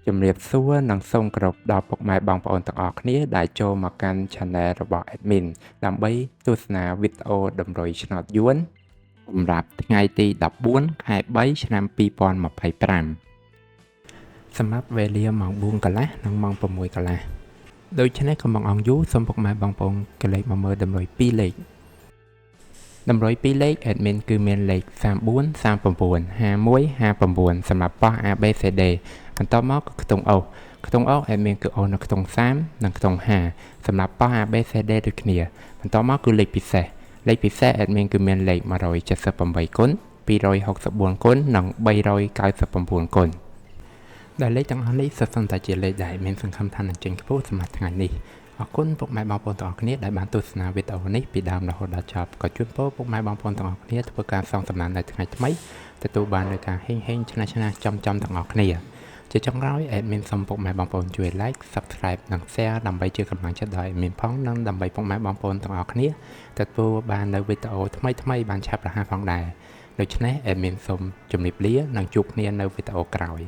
ជំរាបសួរនិងសូមគោរពដល់ពុកម៉ែបងប្អូនទាំងអស់គ្នាដែលចូលមកកាន់ Channel របស់ Admin ដើម្បីទស្សនាវីដេអូតម្រុយឆ្នោតយួនសម្រាប់ថ្ងៃទី14ខែ3ឆ្នាំ2025សម្រាប់វេលាម៉ោង4កន្លះនិងម៉ោង6កន្លះដូច្នេះកុំបង្អង់យូរសូមពុកម៉ែបងប្អូនកលេចមកមើលតម្រុយ2លេខតម្រុយ2លេខ Admin គឺមានលេខ34 39 51 59សម្រាប់ប៉ោះ ABCD បន្តមកគឺខ្ទង់អូសខ្ទង់អូស Admin គឺអូសនៅខ្ទង់30និងខ្ទង់50សម្រាប់ប៉ោះ ABCD ដូចគ្នាបន្តមកគឺលេខពិសេសAdmin គឺមានលេខ178គុណ264គុណនិង399គុណដែលលេខទាំងអស់នេះសុទ្ធសឹងតែជាលេខដែលមានសង្ឃឹមថានឹងចេញខ្ពស់សម្រាប់ថ្ងៃនេះអរគុណពុកម៉ែបងប្អូនទាំងអស់គ្នាដែលបានទស្សនាវីដេអូនេះពីដើមរហូតដល់ចប់ក៏ជូនពរពុកម៉ែបងប្អូនទាំងអស់គ្នាធ្វើការសងសំណាននៅថ្ងៃថ្មីទទួលបាននូវការហេងឆ្នះចំទាំងអស់គ្នាជាចុងក្រោយ Admin សូមពុកម៉ែបងប្អូនជួយ Like Subscribe និង Share ដើម្បីជាកម្លាំងចិត្តដល់ Admin ផងនិងដើម្បីពុកម៉ែបងប្អូនទាំងអស់គ្នាទទួលបាននូវវីដេអូថ្មីបានឆាប់រហ័សផងដែរដូច្នេះ Admin សូមជម្រាបលានិងជួបគ្នានៅវីដេអូក្រោយ